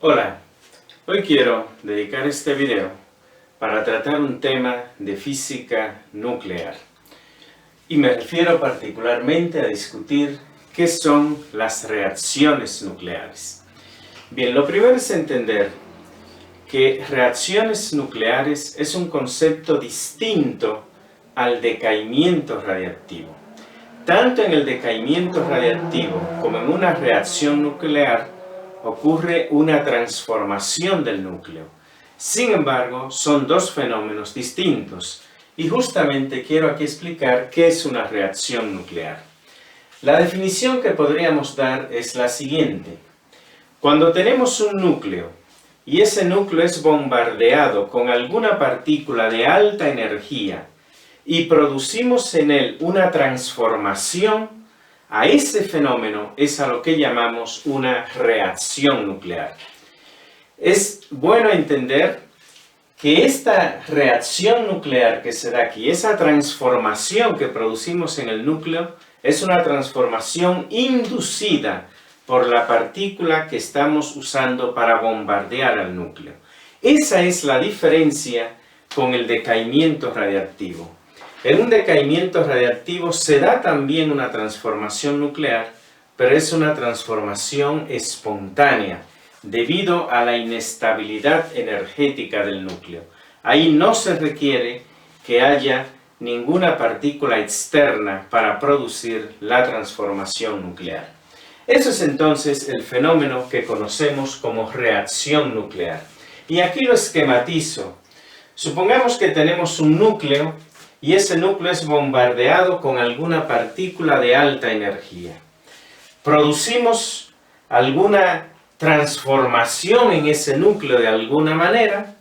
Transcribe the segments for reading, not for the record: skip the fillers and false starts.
Hola, hoy quiero dedicar este video para tratar un tema de física nuclear. Y me refiero particularmente a discutir qué son las reacciones nucleares. Bien, lo primero es entender que reacciones nucleares es un concepto distinto al decaimiento radiactivo. Tanto en el decaimiento radiactivo como en una reacción nuclear ocurre una transformación del núcleo. Sin embargo, son dos fenómenos distintos y justamente quiero aquí explicar qué es una reacción nuclear. La definición que podríamos dar es la siguiente. Cuando tenemos un núcleo y ese núcleo es bombardeado con alguna partícula de alta energía y producimos en él una transformación, a ese fenómeno es a lo que llamamos una reacción nuclear. Es bueno entender que esta reacción nuclear que se da aquí, esa transformación que producimos en el núcleo, es una transformación inducida por la partícula que estamos usando para bombardear al núcleo. Esa es la diferencia con el decaimiento radiactivo. En un decaimiento radiactivo se da también una transformación nuclear, pero es una transformación espontánea, debido a la inestabilidad energética del núcleo. Ahí no se requiere que haya ninguna partícula externa para producir la transformación nuclear. Eso es entonces el fenómeno que conocemos como reacción nuclear. Y aquí lo esquematizo. Supongamos que tenemos un núcleo y ese núcleo es bombardeado con alguna partícula de alta energía. Producimos alguna transformación en ese núcleo de alguna manera,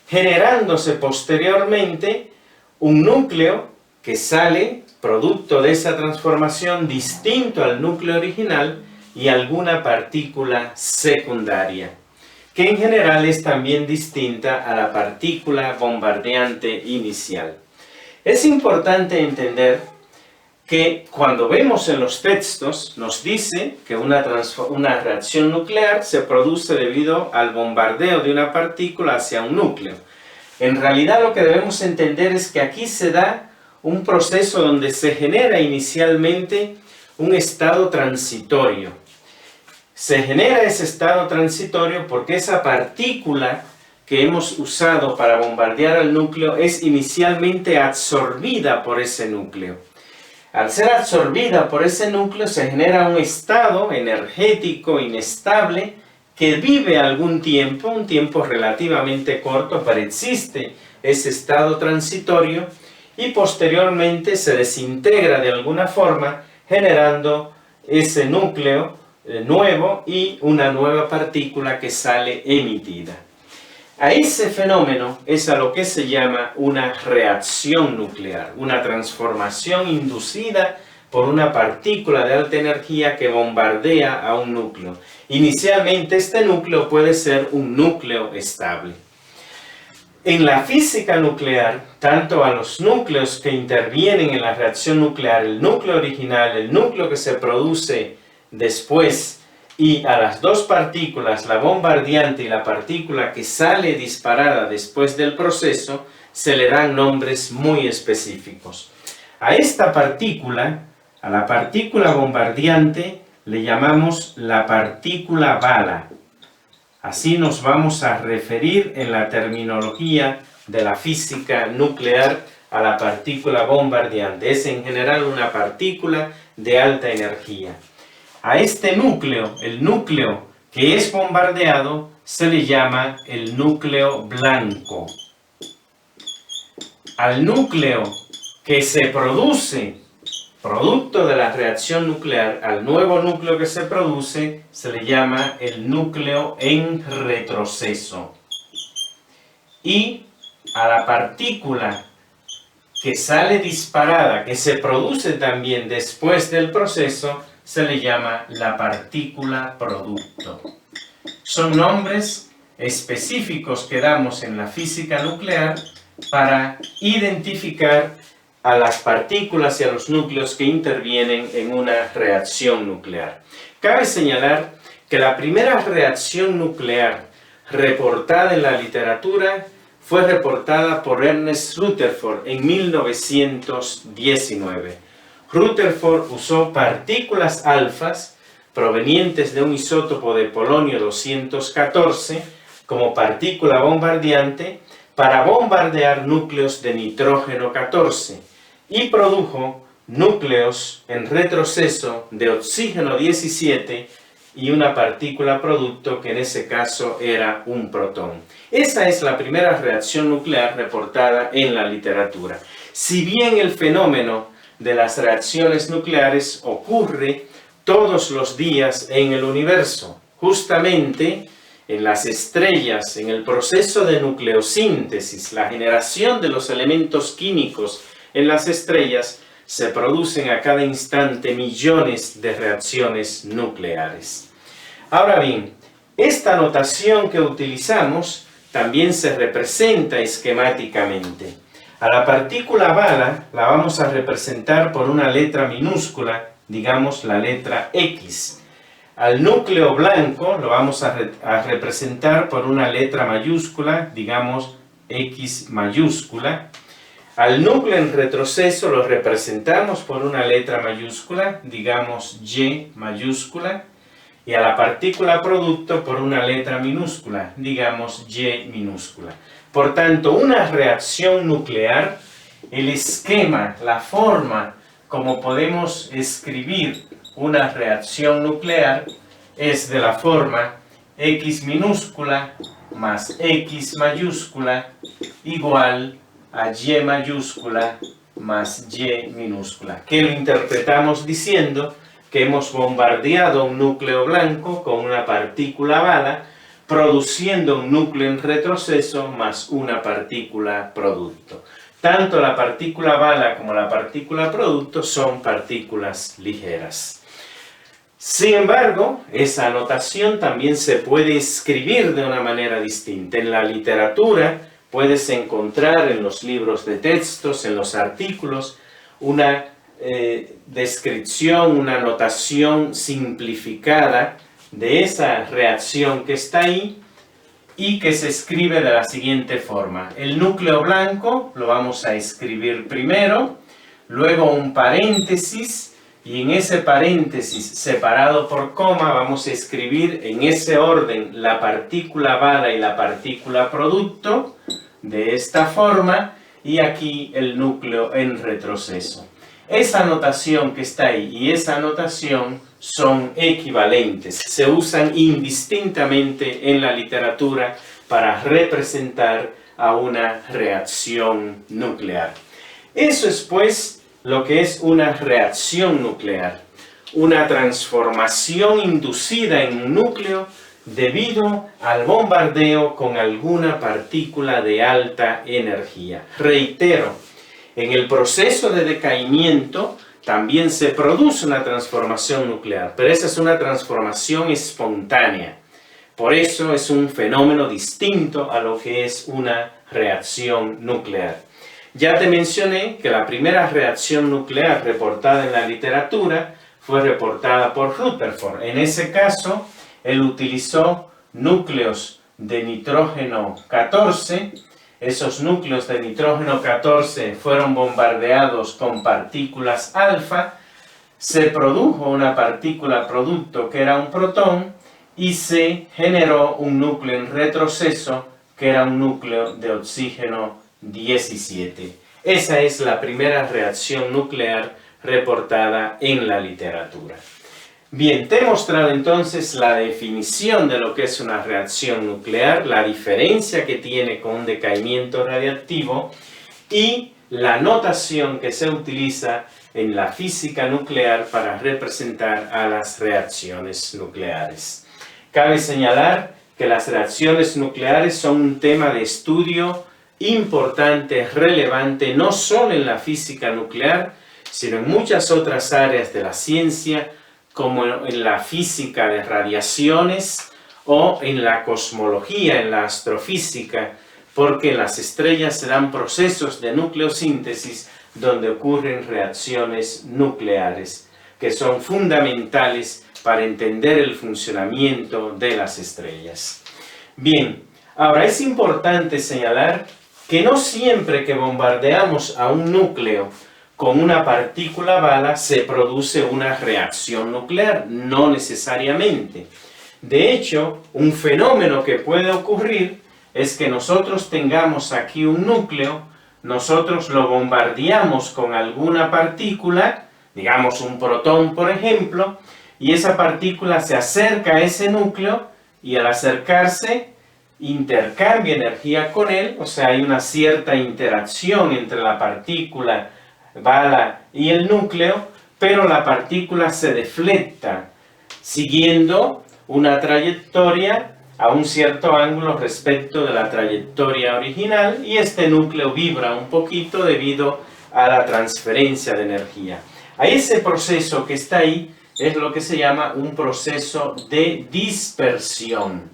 generándose posteriormente un núcleo que sale, producto de esa transformación, distinto al núcleo original y alguna partícula secundaria, que en general es también distinta a la partícula bombardeante inicial. Es importante entender que cuando vemos en los textos nos dice que una reacción nuclear se produce debido al bombardeo de una partícula hacia un núcleo. En realidad lo que debemos entender es que aquí se da un proceso donde se genera inicialmente un estado transitorio. Se genera ese estado transitorio porque esa partícula que hemos usado para bombardear al núcleo es inicialmente absorbida por ese núcleo. Al ser absorbida por ese núcleo se genera un estado energético inestable que vive algún tiempo, un tiempo relativamente corto, pero existe ese estado transitorio y posteriormente se desintegra de alguna forma generando ese núcleo nuevo y una nueva partícula que sale emitida. A ese fenómeno es a lo que se llama una reacción nuclear, una transformación inducida por una partícula de alta energía que bombardea a un núcleo. Inicialmente este núcleo puede ser un núcleo estable. En la física nuclear, tanto a los núcleos que intervienen en la reacción nuclear, el núcleo original, el núcleo que se produce después, y a las dos partículas, la bombardeante y la partícula que sale disparada después del proceso, se le dan nombres muy específicos. A esta partícula, a la partícula bombardeante, le llamamos la partícula bala. Así nos vamos a referir en la terminología de la física nuclear a la partícula bombardeante. Es en general una partícula de alta energía. A este núcleo, el núcleo que es bombardeado, se le llama el núcleo blanco. Al núcleo que se produce, producto de la reacción nuclear, al nuevo núcleo que se produce, se le llama el núcleo en retroceso. Y a la partícula que sale disparada, que se produce también después del proceso, se le llama la partícula producto. Son nombres específicos que damos en la física nuclear para identificar a las partículas y a los núcleos que intervienen en una reacción nuclear. Cabe señalar que la primera reacción nuclear reportada en la literatura fue reportada por Ernest Rutherford en 1919. Rutherford usó partículas alfas provenientes de un isótopo de polonio 214 como partícula bombardeante para bombardear núcleos de nitrógeno 14 y produjo núcleos en retroceso de oxígeno 17 y una partícula producto que en ese caso era un protón. Esa es la primera reacción nuclear reportada en la literatura. Si bien el fenómeno de las reacciones nucleares ocurre todos los días en el universo, justamente en las estrellas, en el proceso de nucleosíntesis, la generación de los elementos químicos en las estrellas, se producen a cada instante millones de reacciones nucleares. Ahora bien, esta notación que utilizamos también se representa esquemáticamente. A la partícula bala la vamos a representar por una letra minúscula, digamos la letra X. Al núcleo blanco lo vamos a representar por una letra mayúscula, digamos X mayúscula. Al núcleo en retroceso lo representamos por una letra mayúscula, digamos Y mayúscula. Y a la partícula producto por una letra minúscula, digamos Y minúscula. Por tanto, una reacción nuclear, el esquema, la forma como podemos escribir una reacción nuclear es de la forma X minúscula más X mayúscula igual a Y mayúscula más Y minúscula, que lo interpretamos diciendo que hemos bombardeado un núcleo blanco con una partícula bala, produciendo un núcleo en retroceso más una partícula producto. Tanto la partícula bala como la partícula producto son partículas ligeras. Sin embargo, esa notación también se puede escribir de una manera distinta. En la literatura puedes encontrar en los libros de textos, en los artículos, una descripción, una notación simplificada de esa reacción que está ahí y que se escribe de la siguiente forma. El núcleo blanco lo vamos a escribir primero, luego un paréntesis y en ese paréntesis separado por coma vamos a escribir en ese orden la partícula bala y la partícula producto de esta forma y aquí el núcleo en retroceso. Esa notación que está ahí y esa notación son equivalentes, se usan indistintamente en la literatura para representar a una reacción nuclear. Eso es pues lo que es una reacción nuclear, una transformación inducida en un núcleo debido al bombardeo con alguna partícula de alta energía. Reitero, en el proceso de decaimiento también se produce una transformación nuclear, pero esa es una transformación espontánea. Por eso es un fenómeno distinto a lo que es una reacción nuclear. Ya te mencioné que la primera reacción nuclear reportada en la literatura fue reportada por Rutherford. En ese caso, él utilizó núcleos de nitrógeno 14. Esos núcleos de nitrógeno 14 fueron bombardeados con partículas alfa, se produjo una partícula producto que era un protón y se generó un núcleo en retroceso que era un núcleo de oxígeno 17. Esa es la primera reacción nuclear reportada en la literatura. Bien, te he mostrado entonces la definición de lo que es una reacción nuclear, la diferencia que tiene con un decaimiento radiactivo y la notación que se utiliza en la física nuclear para representar a las reacciones nucleares. Cabe señalar que las reacciones nucleares son un tema de estudio importante, relevante, no solo en la física nuclear, sino en muchas otras áreas de la ciencia, como en la física de radiaciones o en la cosmología, en la astrofísica, porque en las estrellas se dan procesos de nucleosíntesis donde ocurren reacciones nucleares, que son fundamentales para entender el funcionamiento de las estrellas. Bien, Ahora, es importante señalar que no siempre que bombardeamos a un núcleo con una partícula bala se produce una reacción nuclear, no necesariamente. De hecho, un fenómeno que puede ocurrir es que nosotros tengamos aquí un núcleo, nosotros lo bombardeamos con alguna partícula, digamos un protón por ejemplo, y esa partícula se acerca a ese núcleo y al acercarse intercambia energía con él, o sea, hay una cierta interacción entre la partícula bala y el núcleo, pero la partícula se deflecta siguiendo una trayectoria a un cierto ángulo respecto de la trayectoria original y este núcleo vibra un poquito debido a la transferencia de energía. A ese proceso que está ahí es lo que se llama un proceso de dispersión.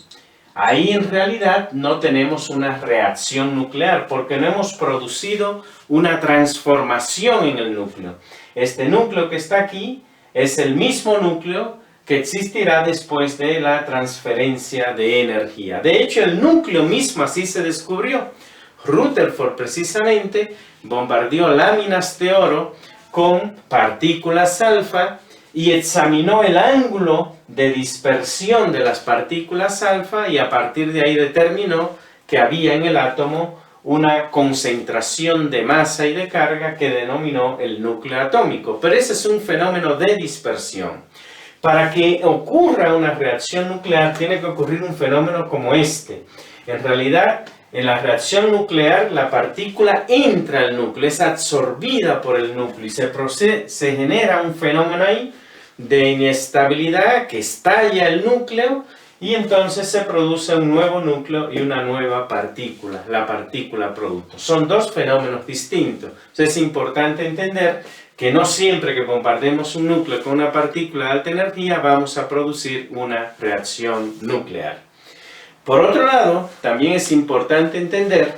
Ahí en realidad no tenemos una reacción nuclear porque no hemos producido una transformación en el núcleo. Este núcleo que está aquí es el mismo núcleo que existirá después de la transferencia de energía. De hecho, el núcleo mismo así se descubrió. Rutherford precisamente bombardeó láminas de oro con partículas alfa y examinó el ángulo de dispersión de las partículas alfa y a partir de ahí determinó que había en el átomo una concentración de masa y de carga que denominó el núcleo atómico. Pero ese es un fenómeno de dispersión. Para que ocurra una reacción nuclear tiene que ocurrir un fenómeno como este. En realidad, en la reacción nuclear, la partícula entra al núcleo, es absorbida por el núcleo y se genera un fenómeno ahí de inestabilidad que estalla el núcleo y entonces se produce un nuevo núcleo y una nueva partícula, la partícula producto. Son dos fenómenos distintos. Entonces es importante entender que no siempre que bombardemos un núcleo con una partícula de alta energía vamos a producir una reacción nuclear. Por otro lado, también es importante entender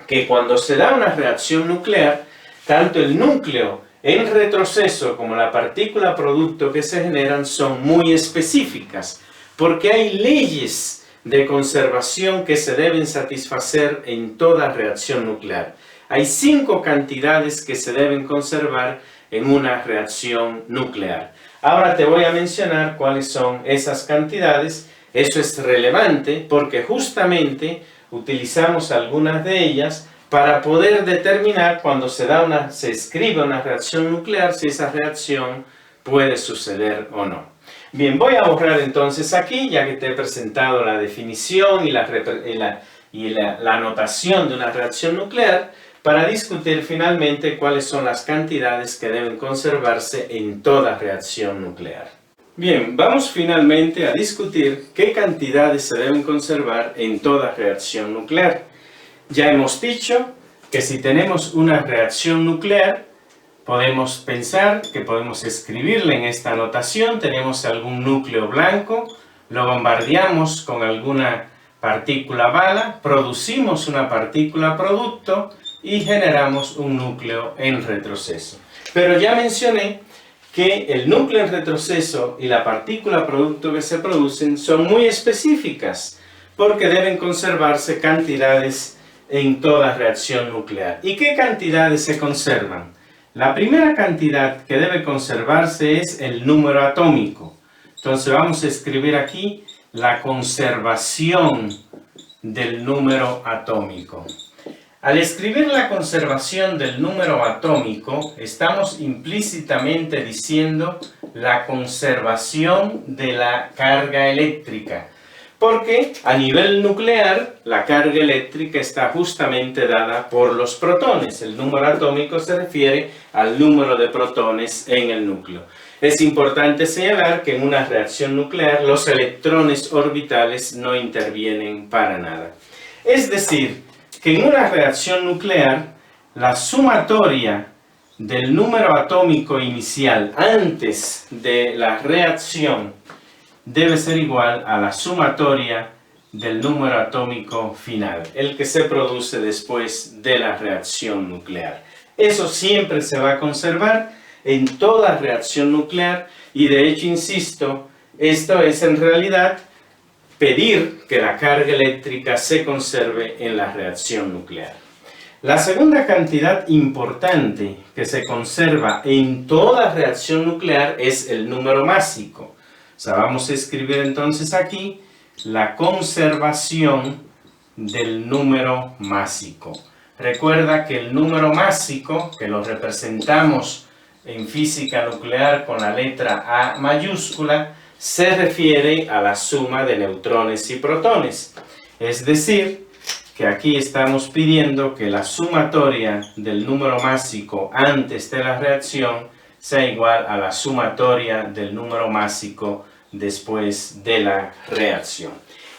que cuando se da una reacción nuclear, tanto el núcleo en retroceso como la partícula producto que se generan son muy específicas, porque hay leyes de conservación que se deben satisfacer en toda reacción nuclear. Hay 5 cantidades que se deben conservar en una reacción nuclear. Ahora te voy a mencionar cuáles son esas cantidades. Eso es relevante porque justamente utilizamos algunas de ellas para poder determinar cuando se escribe una reacción nuclear si esa reacción puede suceder o no. Bien, voy a borrar entonces aquí, ya que te he presentado la definición y la anotación de una reacción nuclear, para discutir finalmente cuáles son las cantidades que deben conservarse en toda reacción nuclear. Bien, vamos finalmente a discutir qué cantidades se deben conservar en toda reacción nuclear. Ya hemos dicho que si tenemos una reacción nuclear, podemos pensar que podemos escribirle en esta notación, tenemos algún núcleo blanco, lo bombardeamos con alguna partícula bala, producimos una partícula producto y generamos un núcleo en retroceso. Pero ya mencioné que el núcleo en retroceso y la partícula producto que se producen son muy específicas porque deben conservarse cantidades en toda reacción nuclear. ¿Y qué cantidades se conservan? La primera cantidad que debe conservarse es el número atómico. Entonces vamos a escribir aquí la conservación del número atómico. Al escribir la conservación del número atómico, estamos implícitamente diciendo la conservación de la carga eléctrica. Porque a nivel nuclear, la carga eléctrica está justamente dada por los protones. El número atómico se refiere al número de protones en el núcleo. Es importante señalar que en una reacción nuclear los electrones orbitales no intervienen para nada. Es decir, que en una reacción nuclear, la sumatoria del número atómico inicial antes de la reacción debe ser igual a la sumatoria del número atómico final, el que se produce después de la reacción nuclear. Eso siempre se va a conservar en toda reacción nuclear y de hecho, insisto, esto es en realidad pedir que la carga eléctrica se conserve en la reacción nuclear. La segunda cantidad importante que se conserva en toda reacción nuclear es el número másico. O sea, vamos a escribir entonces aquí la conservación del número másico. Recuerda que el número másico, que lo representamos en física nuclear con la letra A mayúscula, se refiere a la suma de neutrones y protones. Es decir, que aquí estamos pidiendo que la sumatoria del número másico antes de la reacción sea igual a la sumatoria del número másico después de la reacción.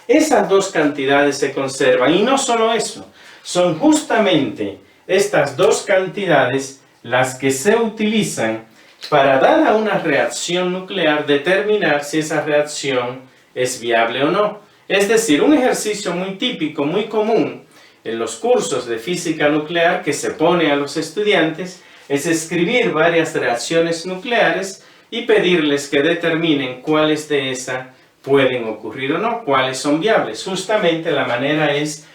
Esas dos cantidades se conservan, y no solo eso, son justamente estas dos cantidades las que se utilizan para, dada una reacción nuclear, determinar si esa reacción es viable o no. Es decir, un ejercicio muy típico, muy común en los cursos de física nuclear que se pone a los estudiantes es escribir varias reacciones nucleares y pedirles que determinen cuáles de esas pueden ocurrir o no, cuáles son viables. Justamente la manera es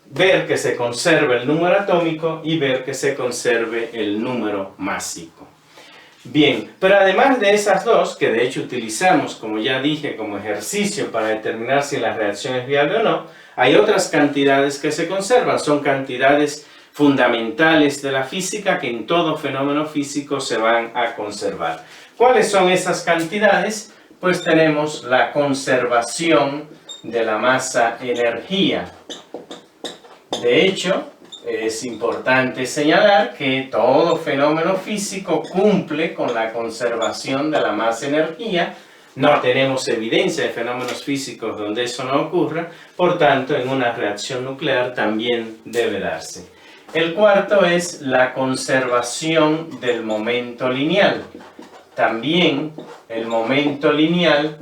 ver que se conserve el número atómico y ver que se conserve el número másico. Bien, pero además de esas dos, que de hecho utilizamos, como ya dije, como ejercicio para determinar si la reacción es viable o no, hay otras cantidades que se conservan. Son cantidades fundamentales de la física que en todo fenómeno físico se van a conservar. ¿Cuáles son esas cantidades? Pues tenemos la conservación de la masa-energía. De hecho, es importante señalar que todo fenómeno físico cumple con la conservación de la masa-energía. No tenemos evidencia de fenómenos físicos donde eso no ocurra, por tanto, en una reacción nuclear también debe darse. El cuarto es la conservación del momento lineal. También el momento lineal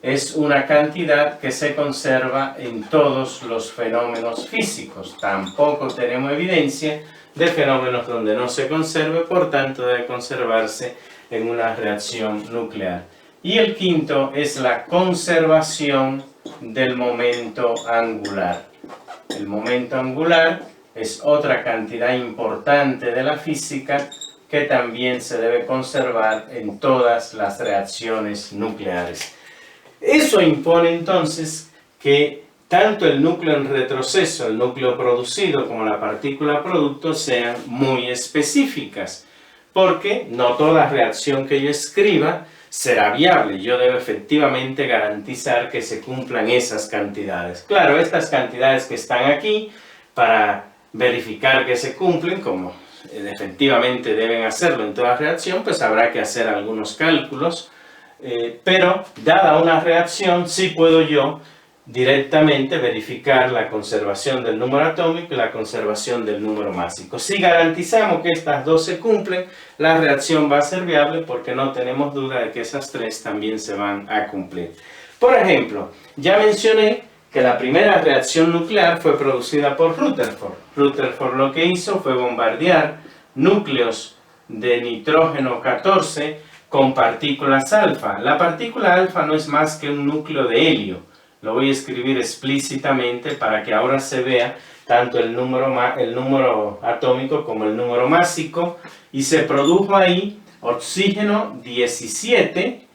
es una cantidad que se conserva en todos los fenómenos físicos. Tampoco tenemos evidencia de fenómenos donde no se conserve, por tanto debe conservarse en una reacción nuclear. Y el quinto es la conservación del momento angular. El momento angular es otra cantidad importante de la física que también se debe conservar en todas las reacciones nucleares. Eso impone entonces que tanto el núcleo en retroceso, el núcleo producido, como la partícula producto sean muy específicas, porque no toda reacción que yo escriba será viable. Yo debo efectivamente garantizar que se cumplan esas cantidades. Claro, estas cantidades que están aquí, para verificar que se cumplen, como efectivamente deben hacerlo en toda reacción, pues habrá que hacer algunos cálculos. Pero dada una reacción, sí puedo yo directamente verificar la conservación del número atómico y la conservación del número másico. Si garantizamos que estas dos se cumplen, la reacción va a ser viable porque no tenemos duda de que esas tres también se van a cumplir. Por ejemplo, ya mencioné que la primera reacción nuclear fue producida por Rutherford. Rutherford lo que hizo fue bombardear núcleos de nitrógeno 14 con partículas alfa. La partícula alfa no es más que un núcleo de helio. Lo voy a escribir explícitamente para que ahora se vea tanto el número atómico como el número másico. Y se produjo ahí oxígeno 17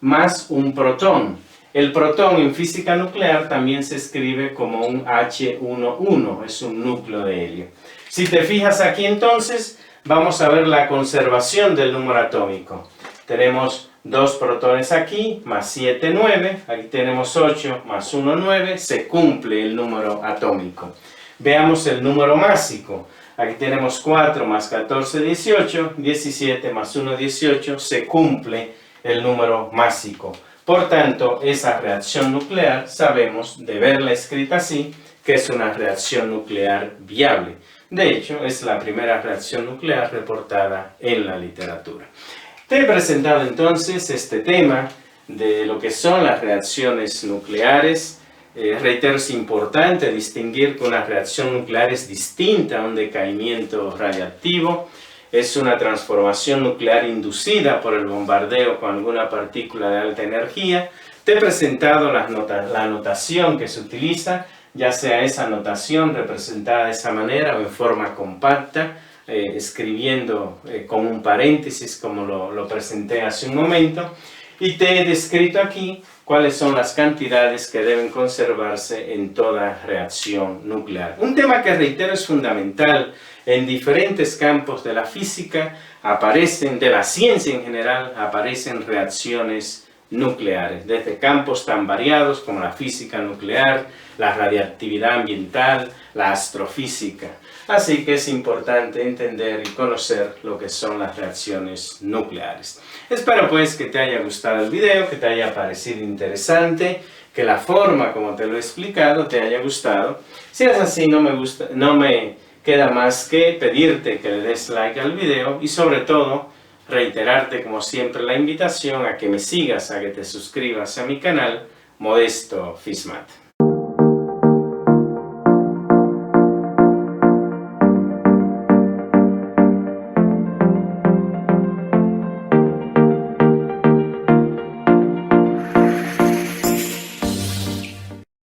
más un protón. El protón en física nuclear también se escribe como un H11, es un núcleo de helio. Si te fijas aquí entonces, vamos a ver la conservación del número atómico. Tenemos 2 protones aquí, más 7, 9. Aquí tenemos 8, más 1, 9. Se cumple el número atómico. Veamos el número másico. Aquí tenemos 4 más 14, 18. 17 más 1, 18. Se cumple el número másico. Por tanto, esa reacción nuclear, sabemos, de verla escrita así, que es una reacción nuclear viable. De hecho, es la primera reacción nuclear reportada en la literatura. Te he presentado entonces este tema de lo que son las reacciones nucleares. Reitero, es importante distinguir que una reacción nuclear es distinta a un decaimiento radiactivo. es una transformación nuclear inducida por el bombardeo con alguna partícula de alta energía. Te he presentado la notación que se utiliza, ya sea esa notación representada de esa manera o en forma compacta, escribiendo con un paréntesis como lo presenté hace un momento, y te he descrito aquí cuáles son las cantidades que deben conservarse en toda reacción nuclear. Un tema que, reitero, es fundamental en diferentes campos de la física, de la ciencia en general, aparecen reacciones nucleares, desde campos tan variados como la física nuclear, la radiactividad ambiental, la astrofísica. Así que es importante entender y conocer lo que son las reacciones nucleares. Espero pues que te haya gustado el video, que te haya parecido interesante, que la forma como te lo he explicado te haya gustado. Si es así, no me queda más que pedirte que le des like al video y sobre todo reiterarte como siempre la invitación a que me sigas, a que te suscribas a mi canal Modesto Fismat.